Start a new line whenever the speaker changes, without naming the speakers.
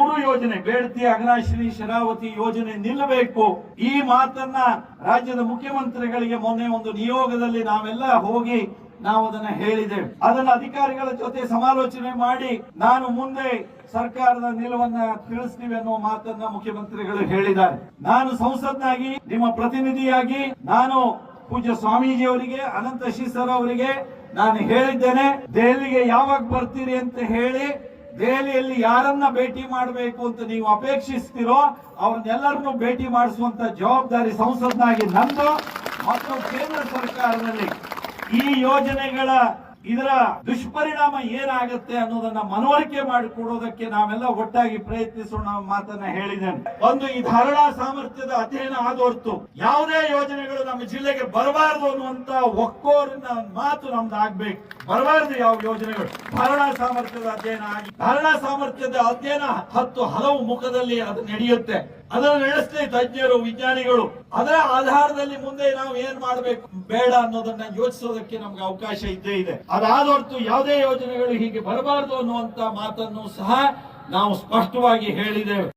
3 ಯೋಜನೆ ಬೇಡ್ತಿ ಅಘನಾಶಿನಿ ಶರಾವತಿ ಯೋಜನೆ ನಿಲ್ಲಬೇಕು. ಈ ಮಾತನ್ನ ರಾಜ್ಯದ ಮುಖ್ಯಮಂತ್ರಿಗಳಿಗೆ ಮೊನ್ನೆ ಒಂದು ನಿಯೋಗದಲ್ಲಿ ನಾವೆಲ್ಲ ಹೋಗಿ ನಾವು ಅದನ್ನ ಹೇಳಿದ್ದೇವೆ. ಅದನ್ನ ಅಧಿಕಾರಿಗಳ ಜೊತೆ ಸಮಾಲೋಚನೆ ಮಾಡಿ ನಾನು ಮುಂದೆ ಸರ್ಕಾರದ ನಿಲುವನ್ನ ತಿಳಿಸ್ತೀವಿ ಅನ್ನೋ ಮಾತನ್ನ ಮುಖ್ಯಮಂತ್ರಿಗಳು ಹೇಳಿದ್ದಾರೆ. ನಾನು ಸಂಸತ್ನಾಗಿ ನಿಮ್ಮ ಪ್ರತಿನಿಧಿಯಾಗಿ ನಾನು ಪೂಜ್ಯ ಸ್ವಾಮೀಜಿ ಅವರಿಗೆ, ಅನಂತ ಶೀಸರ್ ಅವರಿಗೆ ನಾನು ಹೇಳಿದ್ದೇನೆ, ದೆಹಲಿಗೆ ಯಾವಾಗ ಬರ್ತೀರಿ ಅಂತ ಹೇಳಿ, ದೆಹಲಿಯಲ್ಲಿ ಯಾರನ್ನ ಭೇಟಿ ಮಾಡಬೇಕು ಅಂತ ನೀವು ಅಪೇಕ್ಷಿಸ್ತೀರೋ ಅವ್ರನ್ನೆಲ್ಲರನ್ನು ಭೇಟಿ ಮಾಡಿಸುವಂತ ಜವಾಬ್ದಾರಿ ಸಂಸತ್ನಾಗಿ ನಂದು. ಮತ್ತು ಕೇಂದ್ರ ಸರ್ಕಾರದಲ್ಲಿ ಈ ಯೋಜನೆಗಳ ಇದರ ದುಷ್ಪರಿಣಾಮ ಏನಾಗುತ್ತೆ ಅನ್ನೋದನ್ನ ಮನವರಿಕೆ ಮಾಡಿಕೊಡೋದಕ್ಕೆ ನಾವೆಲ್ಲ ಒಟ್ಟಾಗಿ ಪ್ರಯತ್ನಿಸೋಣ ಮಾತನ್ನ ಹೇಳಿದ್ದೇನೆ. ಒಂದು ಈ ಧಾರಣಾ ಸಾಮರ್ಥ್ಯದ ಅಧ್ಯಯನ ಆದ ಹೊರತು ಯಾವುದೇ ಯೋಜನೆಗಳು ನಮ್ಮ ಜಿಲ್ಲೆಗೆ ಬರಬಾರದು ಅನ್ನುವಂತ ಒಕ್ಕೋರಿನ ಮಾತು ನಮ್ದು ಆಗ್ಬೇಕು. ಬರಬಾರದು ಯಾವ ಯೋಜನೆಗಳು. ಧಾರಣಾ ಸಾಮರ್ಥ್ಯದ ಅಧ್ಯಯನ ಆಗಿ, ಧಾರಣಾ ಸಾಮರ್ಥ್ಯದ ಅಧ್ಯಯನ ಹಲವು ಮುಖದಲ್ಲಿ ಅದು ನಡೆಯುತ್ತೆ. ಅದನ್ನು ನಡೆಸಲಿ ತಜ್ಞರು, ವಿಜ್ಞಾನಿಗಳು. ಅದರ ಆಧಾರದಲ್ಲಿ ಮುಂದೆ ನಾವು ಏನ್ ಮಾಡಬೇಕು ಬೇಡ ಅನ್ನೋದನ್ನ ಯೋಚಿಸೋದಕ್ಕೆ ನಮ್ಗೆ ಅವಕಾಶ ಇದ್ದೇ ಇದೆ. ಅದಾದ ಹೊರತು ಯಾವುದೇ ಯೋಜನೆಗಳು ಹೀಗೆ ಬರಬಾರದು ಅನ್ನುವಂತ ಮಾತನ್ನು ಸಹ ನಾವು ಸ್ಪಷ್ಟವಾಗಿ ಹೇಳಿದ್ದೇವೆ.